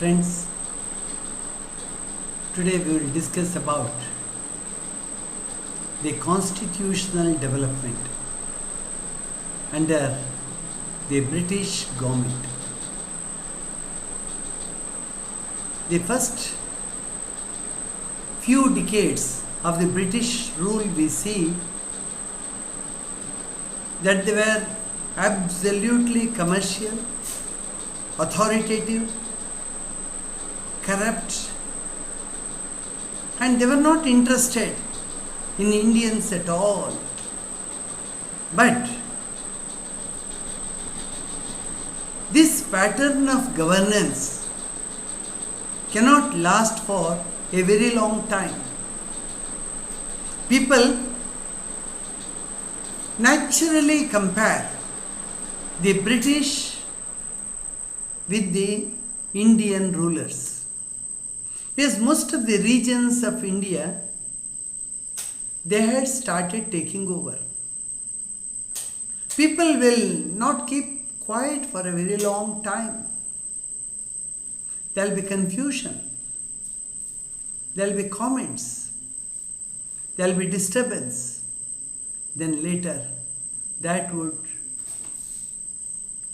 Friends, today we will discuss about the constitutional development under the British government. The first few decades of the British rule, we see that they were absolutely commercial, authoritative, corrupt, and they were not interested in Indians at all. But this pattern of governance cannot last for a very long time. People naturally compare the British with the Indian rulers. Because most of the regions of India, they had started taking over. People will not keep quiet for a very long time. There will be confusion. There will be comments. There will be disturbance. Then later, that would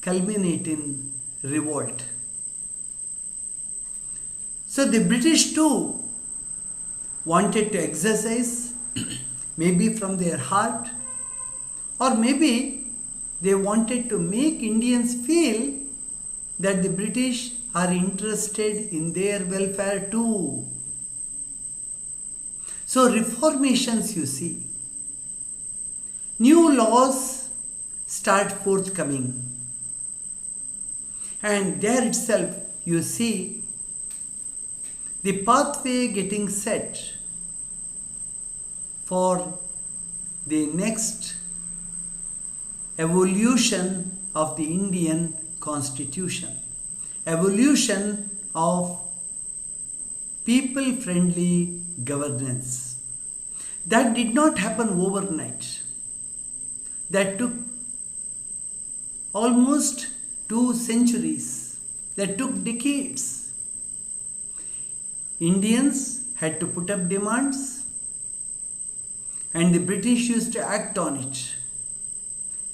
culminate in revolt. So the British too wanted to exercise, maybe from their heart, or maybe they wanted to make Indians feel that the British are interested in their welfare too. So reformations, you see, new laws start forthcoming, and there itself you see the pathway getting set for the next evolution of the Indian Constitution, evolution of people-friendly governance. That did not happen overnight. That took almost 2 centuries. That took decades. Indians had to put up demands, and the British used to act on it.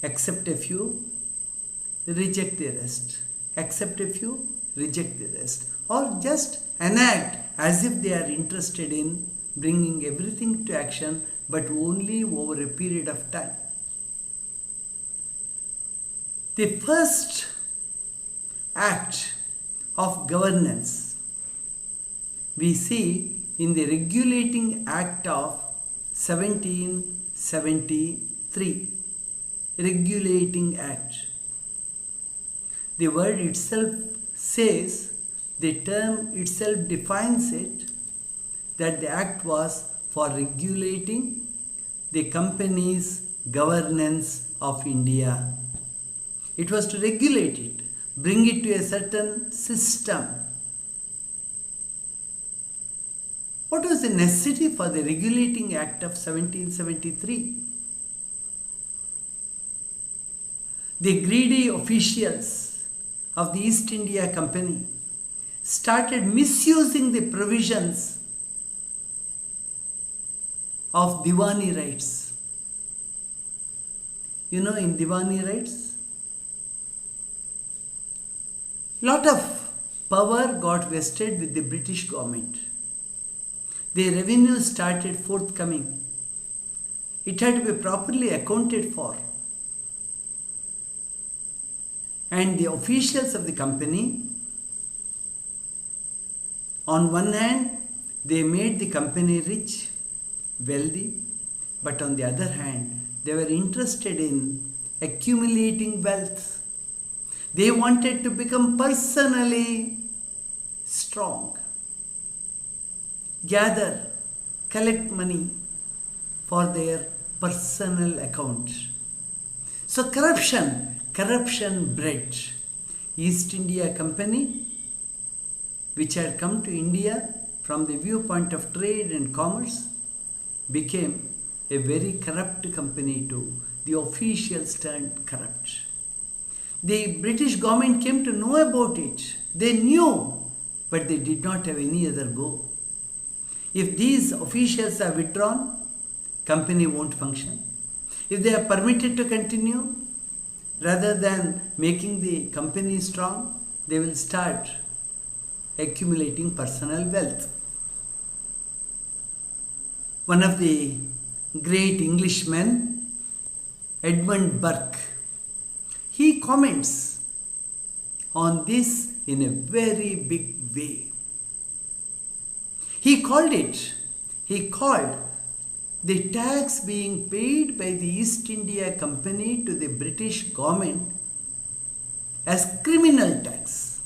Accept a few, reject the rest. Accept a few, reject the rest. Or just enact as if they are interested in bringing everything to action, but only over a period of time. The first act of governance we see in the Regulating Act of 1773. Regulating Act. The word itself says, the term itself defines it, that the act was for regulating the company's governance of India. It was to regulate it, bring it to a certain system. What was the necessity for the Regulating Act of 1773? The greedy officials of the East India Company started misusing the provisions of Diwani rights. You know, in Diwani rights, lot of power got vested with the British government. The revenue started forthcoming. It had to be properly accounted for. And the officials of the company, on one hand, they made the company rich, wealthy, but on the other hand, they were interested in accumulating wealth. They wanted to become personally strong, gather, collect money for their personal account. So corruption bred. East India Company, which had come to India from the viewpoint of trade and commerce, became a very corrupt company too. The officials turned corrupt. The British government came to know about it. They knew but they did not have any other go. If these officials are withdrawn, company won't function. If they are permitted to continue, rather than making the company strong, they will start accumulating personal wealth. One of the great Englishmen, Edmund Burke, he comments on this in a very big way. He called the tax being paid by the East India Company to the British government as criminal tax.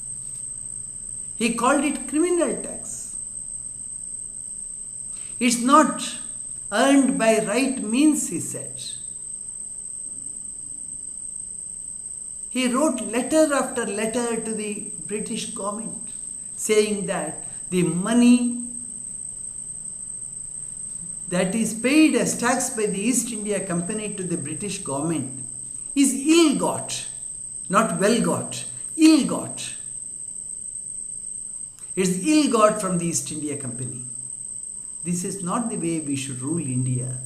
He called it criminal tax. It's not earned by right means, he said. He wrote letter after letter to the British government saying that the money that is paid as tax by the East India Company to the British government is ill-got, not well-got, ill-got. It's ill-got from the East India Company. This is not the way we should rule India.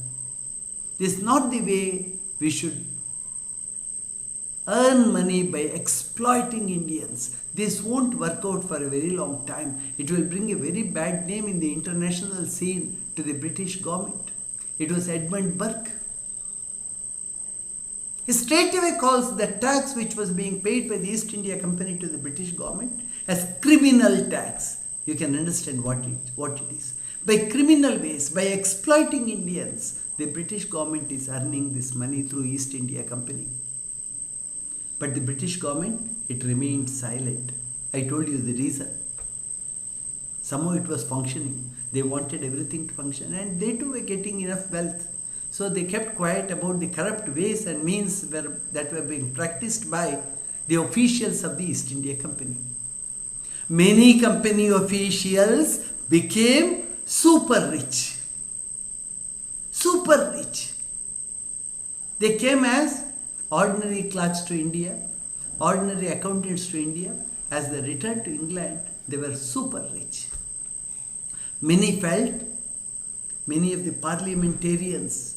This is not the way we should earn money by exploiting Indians. This won't work out for a very long time. It will bring a very bad name in the international scene to the British government. It was Edmund Burke. He straightaway calls the tax which was being paid by the East India Company to the British government as criminal tax. You can understand what it is. By criminal ways, by exploiting Indians, the British government is earning this money through East India Company. But the British government, it remained silent. I told you the reason. Somehow it was functioning. They wanted everything to function and they too were getting enough wealth. So they kept quiet about the corrupt ways and means that were being practiced by the officials of the East India Company. Many company officials became super rich. Super rich. They came as ordinary clerks to India, ordinary accountants to India. As they returned to England, they were super rich. Many of the parliamentarians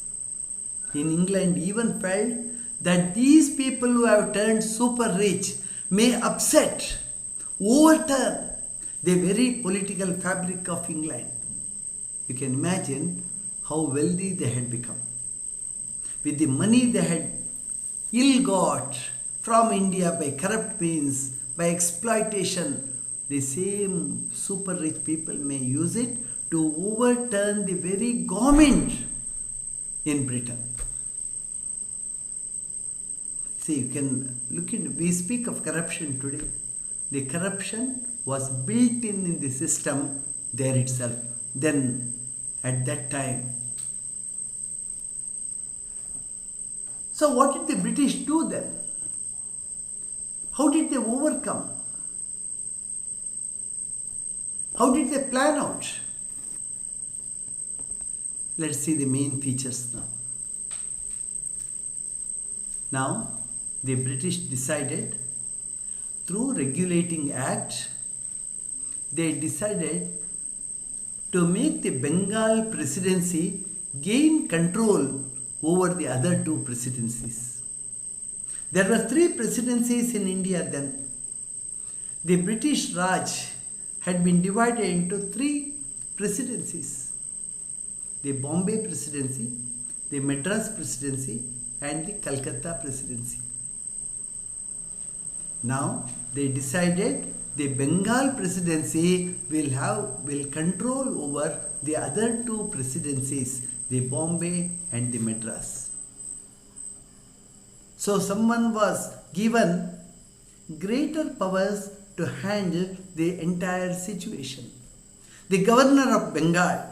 in England even felt that these people who have turned super rich may upset, overturn the very political fabric of England. You can imagine how wealthy they had become. With the money they had ill-got from India by corrupt means, by exploitation, the same super rich people may use it to overturn the very government in Britain. See, you can look in, we speak of corruption today. The corruption was built in the system there itself, then at that time. So what did the British do then? How did they overcome? How did they plan out? Let's see the main features now. Now, the British decided through regulating act, they decided to make the Bengal presidency gain control over the other two presidencies. There were three presidencies in India then. The British Raj had been divided into three presidencies. The Bombay presidency, the Madras presidency and the Calcutta presidency. Now they decided the Bengal presidency will control over the other two presidencies, the Bombay and the Madras. So someone was given greater powers to handle the entire situation. The governor of Bengal,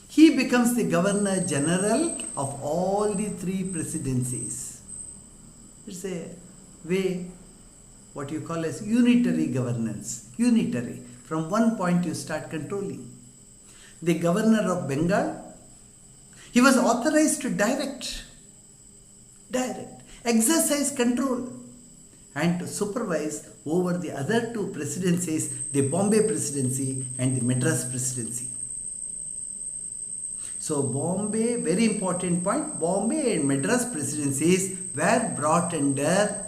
he becomes the governor general of all the three presidencies. It's a way, what you call as unitary governance. Unitary. From one point you start controlling. The governor of Bengal, he was authorized to direct, exercise control, and to supervise over the other two presidencies, the Bombay Presidency and the Madras Presidency. So Bombay, very important point, Bombay and Madras Presidencies were brought under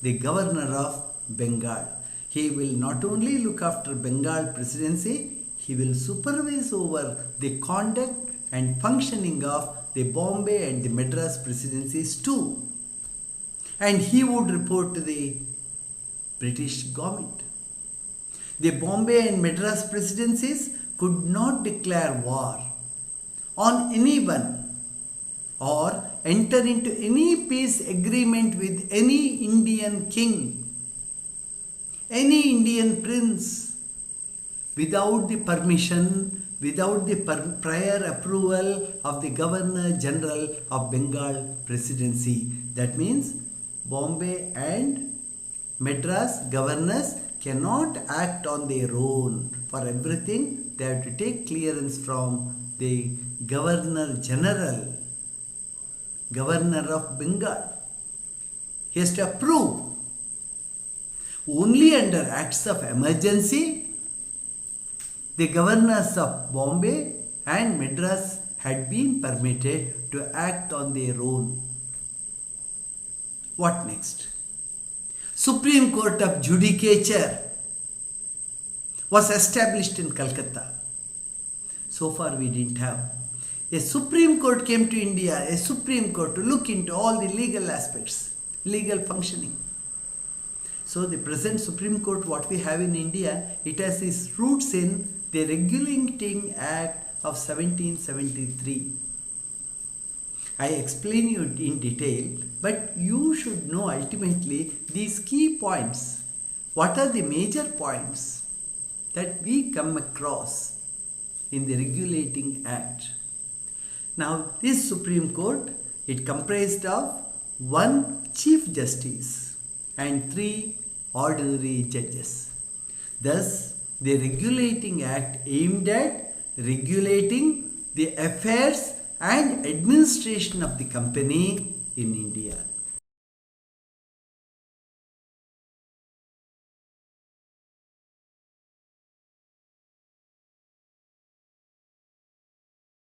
the Governor of Bengal. He will not only look after Bengal Presidency, he will supervise over the conduct and functioning of the Bombay and the Madras Presidencies too. And he would report to the British government. The Bombay and Madras Presidencies could not declare war on anyone or enter into any peace agreement with any Indian king, any Indian prince, without the permission, without the prior approval of the Governor General of Bengal Presidency. That means Bombay and Madras governors cannot act on their own. For everything, they have to take clearance from the Governor General, Governor of Bengal. He has to approve. Only under acts of emergency, the governors of Bombay and Madras had been permitted to act on their own. What next? Supreme Court of Judicature was established in Calcutta. So far we didn't have. A Supreme Court came to India, a Supreme Court to look into all the legal aspects, legal functioning. So the present Supreme Court, what we have in India, it has its roots in the Regulating Act of 1773. I explain you in detail, but you should know ultimately these key points. What are the major points that we come across in the Regulating Act? Now, this Supreme Court, it comprised of 1 Chief Justice and 3 ordinary judges. Thus, the Regulating Act aimed at regulating the affairs and administration of the company in India.